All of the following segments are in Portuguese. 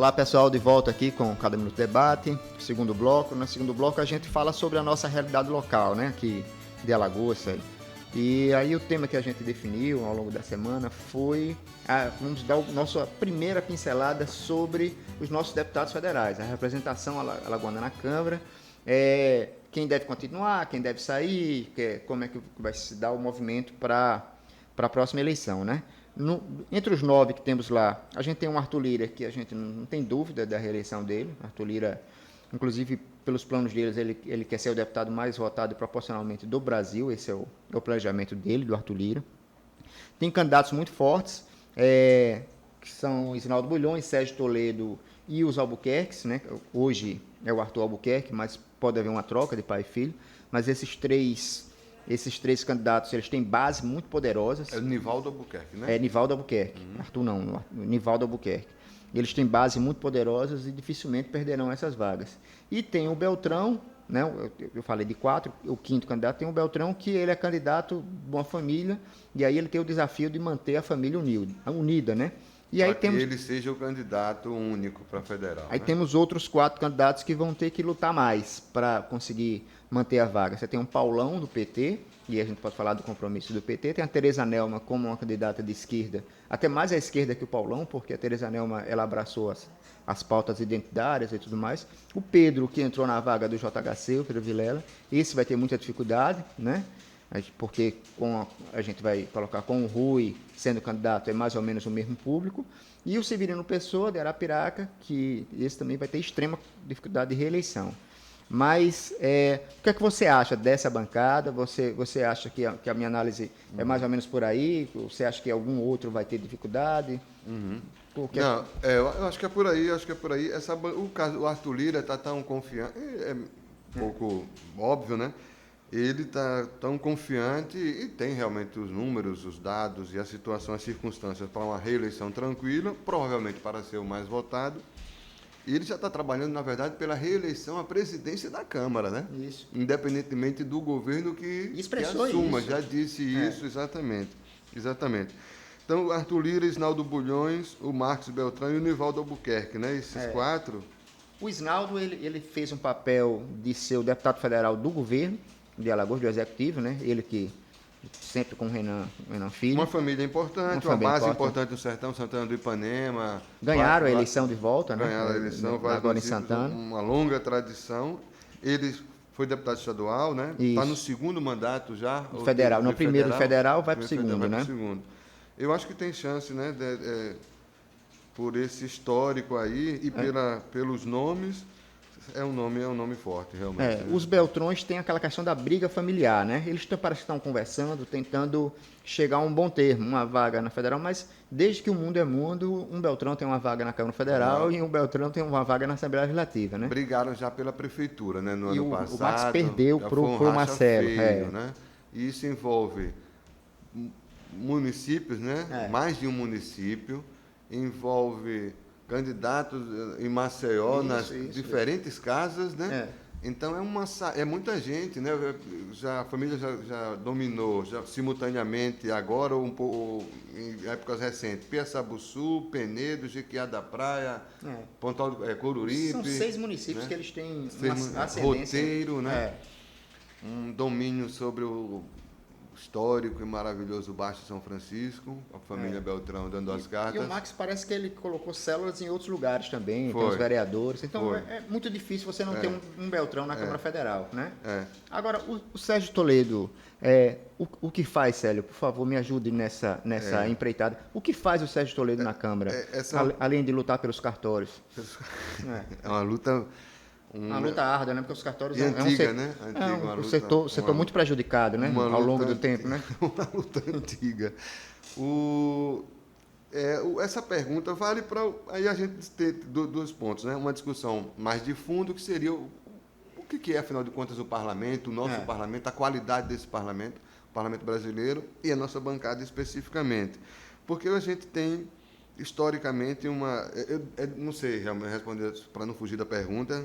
Olá pessoal, de volta aqui com Cada Minuto Debate, segundo bloco. No segundo bloco a gente fala sobre a nossa realidade local, né, aqui de Alagoas. E aí o tema que a gente definiu ao longo da semana foi, vamos dar a nossa primeira pincelada sobre os nossos deputados federais, a representação alagoana na Câmara, quem deve continuar, quem deve sair, como é que vai se dar o movimento para a próxima eleição, né? Entre os 9 que temos lá, a gente tem um Arthur Lira, que a gente não tem dúvida da reeleição dele. Arthur Lira, inclusive, pelos planos deles, ele quer ser o deputado mais votado proporcionalmente do Brasil. Esse é o planejamento dele, do Arthur Lira. Tem candidatos muito fortes, que são Isnaldo Bulhões, Sérgio Toledo e os Albuquerques, né? Hoje é o Arthur Albuquerque, mas pode haver uma troca de pai e filho. Mas esses três candidatos, eles têm bases muito poderosas. É o Nivaldo Albuquerque, né? É Nivaldo Albuquerque. Arthur não, Nivaldo Albuquerque. Eles têm bases muito poderosas e dificilmente perderão essas vagas. E tem o Beltrão, né? Eu falei de 4, o 5º candidato tem o Beltrão, que ele é candidato de uma família, e aí ele tem o desafio de manter a família unida, né? E aí que ele seja o candidato único para federal. Aí temos outros 4 candidatos que vão ter que lutar mais para conseguir manter a vaga. Você tem um Paulão, do PT, e a gente pode falar do compromisso do PT. Tem a Tereza Nelma como uma candidata de esquerda, até mais à esquerda que o Paulão, porque a Tereza Nelma ela abraçou as pautas identitárias e tudo mais. O Pedro, que entrou na vaga do JHC, o Pedro Vilela, esse vai ter muita dificuldade, né? Porque a gente vai colocar com o Rui sendo candidato, é mais ou menos o mesmo público, e o Severino Pessoa, de Arapiraca, que esse também vai ter extrema dificuldade de reeleição. Mas o que é que você acha dessa bancada? Você acha que a minha análise é mais ou menos por aí? Você acha que algum outro vai ter dificuldade? Não, eu acho que é por aí, o Arthur Lira está tão confiante, é um pouco óbvio, né? Ele está tão confiante e tem realmente os números, os dados e a situação, as circunstâncias para uma reeleição tranquila, provavelmente para ser o mais votado. E ele já está trabalhando, na verdade, pela reeleição à presidência da Câmara, né? Isso. Independentemente do governo que assuma. Isso. Já disse isso, exatamente. Então, Arthur Lira, Isnaldo Bulhões, o Marcos Beltrão e o Nivaldo Albuquerque, né? Esses 4. O Isnaldo, ele fez um papel de ser o deputado federal do governo de Alagoas, do Executivo, né? Ele que sempre com o Renan Filho. Uma família importante, uma base importante no Sertão, Santana do Ipanema. Ganharam a eleição de volta, né? Ganharam a eleição, agora em Santana. Uma longa tradição. Ele foi deputado estadual, né? Está no segundo mandato já. Federal. No primeiro federal, vai para o segundo, né? Eu acho que tem chance, né? Por esse histórico aí e pelos nomes. É um nome forte, realmente. Os Beltrões têm aquela questão da briga familiar, né? Eles parece que estão conversando, tentando chegar a um bom termo, uma vaga na federal, mas desde que o mundo é mundo, um Beltrão tem uma vaga na Câmara Federal e um Beltrão tem uma vaga na Assembleia Legislativa, né? Brigaram já pela prefeitura, né? No ano passado. O Max perdeu para o Marcelo. Feio, né? E isso envolve municípios, né? Mais de um município, envolve candidatos em Maceió, nas diferentes casas, né? Então é muita gente, né? A família já dominou, já simultaneamente, agora um pouco em épocas recentes, Piaçabuçu, Penedo, Jequiá da Praia, Pontal Coruripe. São 6 municípios, né? Que eles têm uma ascendência. Roteiro, né? Um domínio sobre o histórico e maravilhoso Baixo São Francisco, a família Beltrão dando as cartas. E o Max parece que ele colocou células em outros lugares também, tem os vereadores. Então é muito difícil você não ter um Beltrão na Câmara Federal, né? Agora, o Sérgio Toledo, o que faz, Célio? Por favor, me ajude nessa empreitada. O que faz o Sérgio Toledo na Câmara, além de lutar pelos cartórios? É uma luta... Uma luta árdua, né? Porque os cartórios né? Um setor muito prejudicado, né? Ao longo do tempo, né? Uma luta antiga. Essa pergunta vale para aí a gente ter 2 pontos, né? Uma discussão mais de fundo, que seria o que é, afinal de contas, o parlamento, o nosso parlamento, a qualidade desse parlamento, o parlamento brasileiro e a nossa bancada especificamente. Porque a gente tem, historicamente, eu não sei realmente responder para não fugir da pergunta.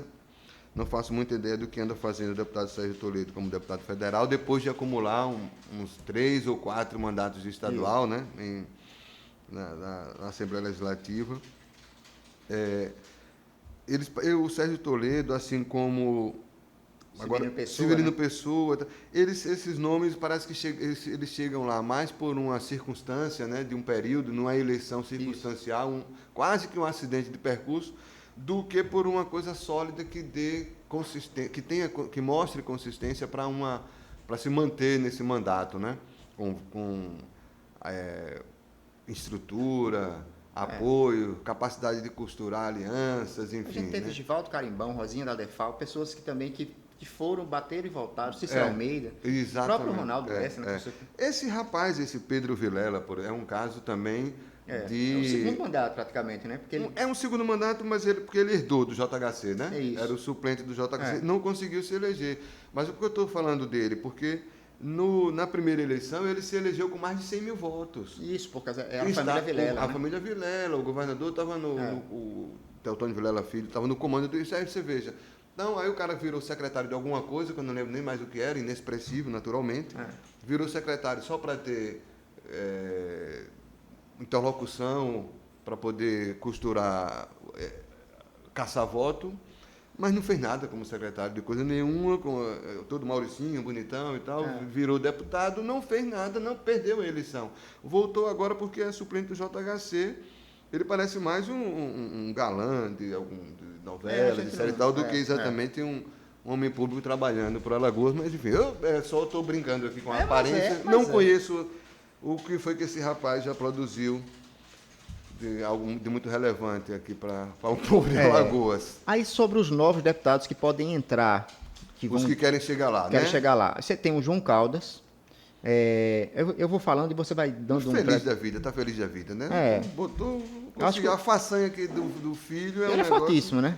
Não faço muita ideia do que anda fazendo o deputado Sérgio Toledo como deputado federal, depois de acumular uns 3 ou 4 mandatos de estadual, né, na Assembleia Legislativa. O Sérgio Toledo, assim como Severino Pessoa, né? Esses nomes parece que eles chegam lá mais por uma circunstância, né, de um período, numa eleição circunstancial, quase que um acidente de percurso, do que por uma coisa sólida que dê consistência, que mostre consistência para se manter nesse mandato, né, com estrutura, apoio, capacidade de costurar alianças, enfim. A gente teve, né, Givaldo Carimbão, Rosinha da Defal, pessoas que também que foram, bateram e voltaram, Cícero Almeida, exatamente, o próprio Ronaldo Bessa, né? Esse rapaz, esse Pedro Vilela, é um caso também de... É o segundo mandato, praticamente, né? Porque É um segundo mandato, mas porque ele herdou do JHC, né? Isso. Era o suplente do JHC, não conseguiu se eleger. Mas o que eu estou falando dele? Porque na primeira eleição ele se elegeu com mais de 100 mil votos. Isso, porque é a família Vilela. A família Vilela, o governador estava o Teotônio Vilela Filho, estava no comando do... Isso aí você veja. Então, aí o cara virou secretário de alguma coisa, que eu não lembro nem mais o que era, inexpressivo, naturalmente. Virou secretário só para ter interlocução, para poder costurar, caçar voto, mas não fez nada como secretário de coisa nenhuma, todo Mauricinho, bonitão e tal, virou deputado, não fez nada, não perdeu a eleição. Voltou agora porque é suplente do JHC. Ele parece mais um galã de novela, de série e tal, do que exatamente um homem público trabalhando por Alagoas. Mas, enfim, eu só estou brincando aqui com a aparência. Não conheço o que foi que esse rapaz já produziu de muito relevante aqui para o povo de Alagoas. Aí, sobre os novos deputados que podem entrar... Os que querem chegar lá, Querem chegar lá. Você tem o João Caldas. Eu vou falando e você vai dando feliz da vida, tá feliz da vida, né? Conseguiu a façanha aqui do filho. Ele é fortíssimo, né?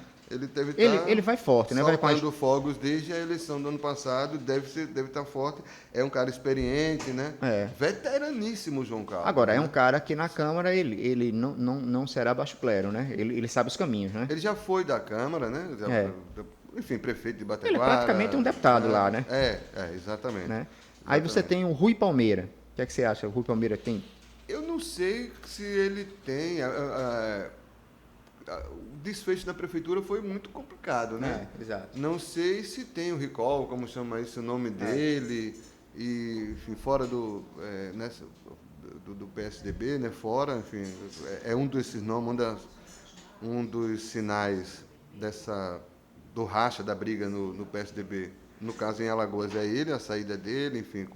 Ele vai forte, né? Soltando fogos desde a eleição do ano passado, deve estar forte. É um cara experiente, né? Veteraníssimo, João Carlos. Agora, é um cara que na Câmara ele não será baixo clero, né? Ele sabe os caminhos, né? Ele já foi da Câmara, né? Enfim, prefeito de Bateguara. Ele é praticamente um deputado lá, né? Exatamente. Né? Aí você tem o Rui Palmeira. O que é que você acha? O Rui Palmeira tem... Eu não sei se ele tem... O desfecho da prefeitura foi muito complicado, né? Exato. Não sei se tem o recall, como chama isso, o nome dele, e enfim, fora do PSDB, né? Fora, enfim, é um desses nomes, um dos sinais do racha, da briga no PSDB. No caso, em Alagoas, é ele, a saída dele, enfim,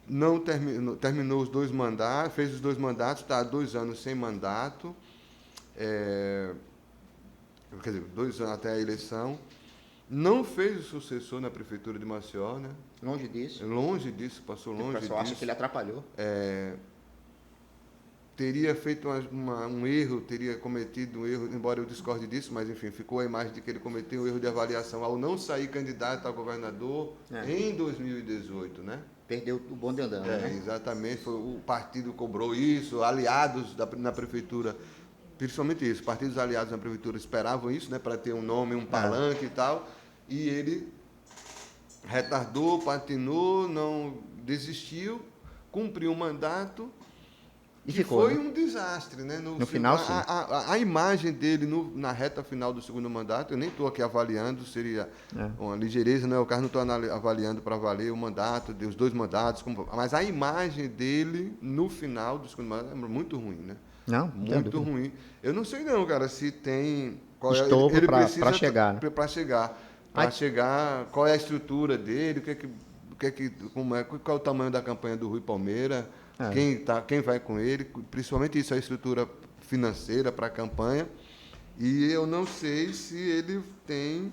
não terminou os 2 mandatos, fez os 2 mandatos, está há 2 anos sem mandato, quer dizer, 2 anos até a eleição, não fez o sucessor na prefeitura de Maceió, né? Longe disso. Passou longe disso. O pessoal acha que ele atrapalhou. Teria feito um erro, teria cometido um erro, embora eu discorde disso, mas enfim, ficou a imagem de que ele cometeu um erro de avaliação ao não sair candidato a governador em 2018, né? Perdeu o bonde andando, né? Exatamente, o partido cobrou isso, aliados na prefeitura, principalmente isso, partidos aliados na prefeitura esperavam isso, né, para ter um nome, um palanque e tal, e ele retardou, patinou, não desistiu, cumpriu o mandato. E ficou, foi um desastre, né? No final, sim. A imagem dele na reta final do segundo mandato, eu nem estou aqui avaliando, seria uma ligeireza, né? O cara não estou avaliando para valer o mandato, os 2 mandatos, mas a imagem dele no final do segundo mandato é muito ruim, né? Não, muito ruim. Eu não sei não, cara, se tem... Estofo para chegar. Né? Para chegar, qual é a estrutura dele, qual é o tamanho da campanha do Rui Palmeira... Quem vai com ele, principalmente isso, a estrutura financeira para a campanha. E eu não sei se ele tem...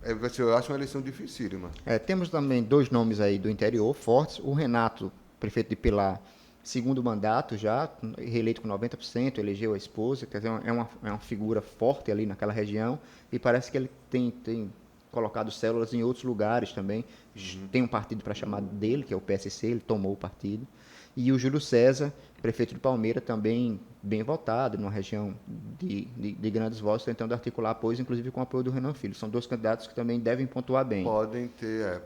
eu acho uma eleição dificílima. Temos também 2 nomes aí do interior fortes. O Renato, prefeito de Pilar, segundo mandato já, reeleito com 90%, elegeu a esposa, quer dizer, é uma figura forte ali naquela região. E parece que ele tem colocado células em outros lugares também. Tem um partido para chamar dele, que é o PSC, ele tomou o partido. E o Júlio César, prefeito de Palmeira, também bem votado, numa região de grandes votos, tentando articular apoios, inclusive com o apoio do Renan Filho. São 2 candidatos que também devem pontuar bem. Podem ter.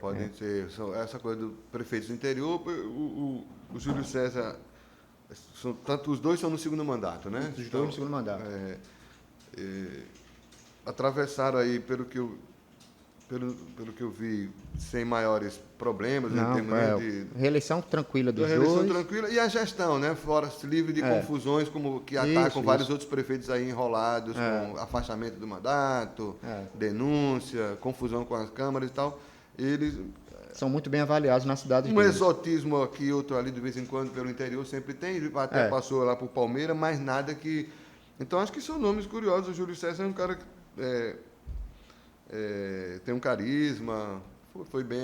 Essa coisa do prefeito do interior, o Júlio César Os dois são no segundo mandato, né? Os dois no segundo mandato. Atravessaram aí, pelo que eu vi, sem maiores problemas. Não, em termos de reeleição tranquila dos reeleição dois. Tranquila. E a gestão, né? Fora livre de confusões, como que atacam vários outros prefeitos aí enrolados, com afastamento do mandato, denúncia, confusão com as câmaras e tal. Eles são muito bem avaliados na cidade. Um exotismo aqui, outro ali, de vez em quando, pelo interior, sempre tem. Ele até passou lá por Palmeiras, mas nada que... Então, acho que são nomes curiosos. O Júlio César é um cara que tem um carisma, foi bem.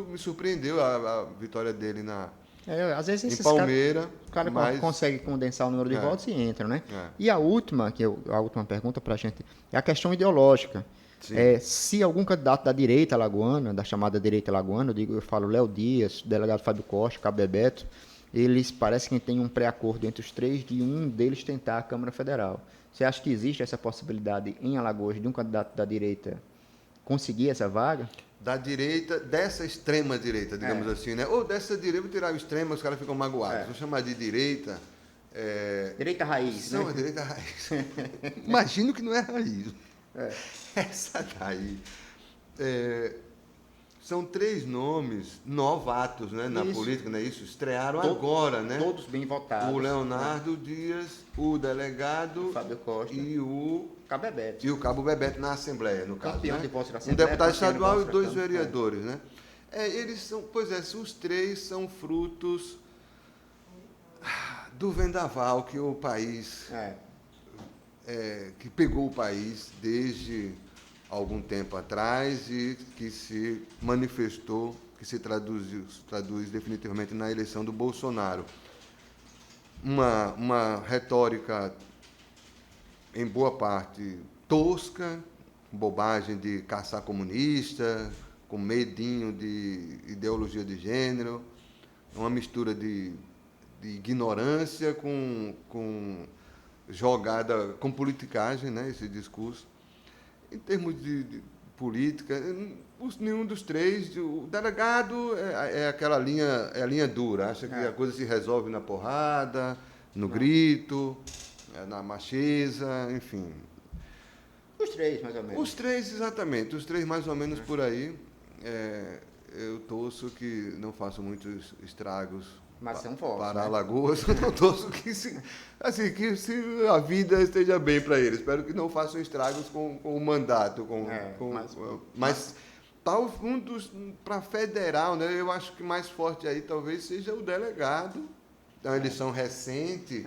Me surpreendeu a vitória dele às vezes em Palmeiras. O cara consegue condensar o número de votos e entra, né? E a última pergunta para a gente é a questão ideológica. Se algum candidato da direita alagoana, da chamada direita alagoana, eu falo Léo Dias, delegado Fábio Costa, Cabo Bebeto, eles parece que tem um pré-acordo entre os três de um deles tentar a Câmara Federal. Você acha que existe essa possibilidade em Alagoas de um candidato da direita conseguir essa vaga? Da direita, dessa extrema direita, digamos assim, né? Ou dessa direita, vou tirar o extremo, os caras ficam magoados. Vou chamar de direita... Direita raiz, não, né? Direita raiz. Imagino que não é raiz. Essa daí. São três nomes novatos, né, na política, não é isso? Estrearam agora, né? Todos bem votados. O Leonardo Dias, o delegado o Fábio Costa e o Cabo Bebeto. E o Cabo Bebeto na Assembleia, no caso. Campeão né? de votos da Assembleia. Um deputado estadual e dois vereadores, né? Eles são, os três são frutos do vendaval que o país... que pegou o país desde algum tempo atrás e que se manifestou, que se traduz definitivamente na eleição do Bolsonaro. Uma retórica, em boa parte, tosca, bobagem de caçar comunista, com medinho de ideologia de gênero, uma mistura de ignorância com jogada com politicagem, né, esse discurso. Em termos de política, nenhum dos três, o delegado é aquela linha, é a linha dura, acha que a coisa se resolve na porrada, no grito, na macheza, enfim. Os três, mais ou menos. Os três, exatamente, os três mais ou menos por aí. Eu torço que não façam muitos estragos. Mas são fortes, para Alagoas, eu não torço que se a vida esteja bem para eles. Espero que não façam estragos com o mandato. Mas tal para federal, né? Eu acho que mais forte aí talvez seja o delegado. É uma eleição recente.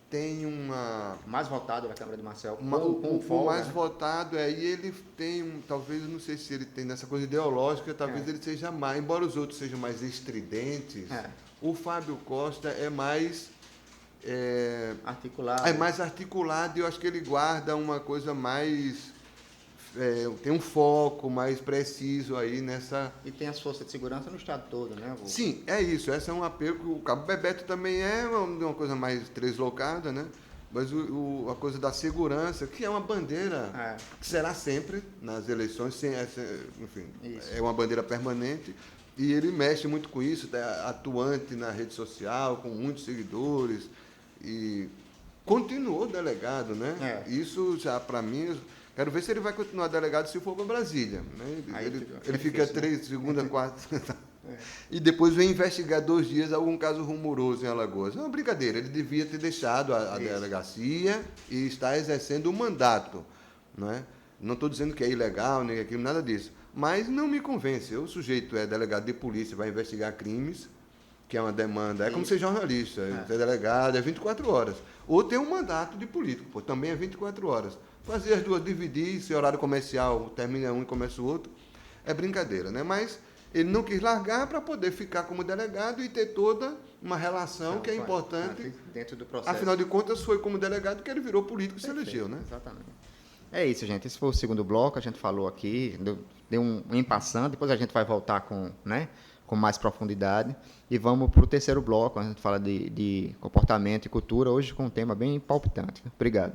Tem uma... mais votado da Câmara de Marcel. O mais votado e ele tem talvez, eu não sei se ele tem nessa coisa ideológica, talvez ele seja mais, embora os outros sejam mais estridentes. O Fábio Costa é mais articulado. É mais articulado e eu acho que ele guarda uma coisa mais... tem um foco mais preciso aí nessa... E tem as forças de segurança no estado todo, né? Sim, é isso. Essa é um apelo. O Cabo Bebeto também é uma coisa mais deslocada, né? Mas a coisa da segurança, que é uma bandeira que será sempre nas eleições, enfim, é uma bandeira permanente. E ele mexe muito com isso, atuante na rede social, com muitos seguidores. E continuou delegado, né? Isso já, para mim, quero ver se ele vai continuar delegado se for para Brasília. Né? Ele fica segunda, quarta. E depois vem investigar 2 dias algum caso rumoroso em Alagoas. É uma brincadeira, ele devia ter deixado a delegacia e está exercendo o mandato. Né? Não estou dizendo que é ilegal, nem aquilo, nada disso. Mas não me convence. O sujeito é delegado de polícia, vai investigar crimes, que é uma demanda. É como ser jornalista, ser delegado, é 24 horas. Ou ter um mandato de político, também é 24 horas. Fazer as duas, dividir, se horário comercial termina um e começa o outro, é brincadeira, né? Mas ele não quis largar para poder ficar como delegado e ter toda uma relação que é importante. Dentro do processo. Afinal de contas, foi como delegado que ele virou político e se elegeu, né? Exatamente. É isso, gente. Esse foi o segundo bloco, a gente falou aqui, deu um em passando, depois a gente vai voltar com mais profundidade. E vamos para o terceiro bloco, a gente fala de comportamento e cultura, hoje com um tema bem palpitante. Obrigado.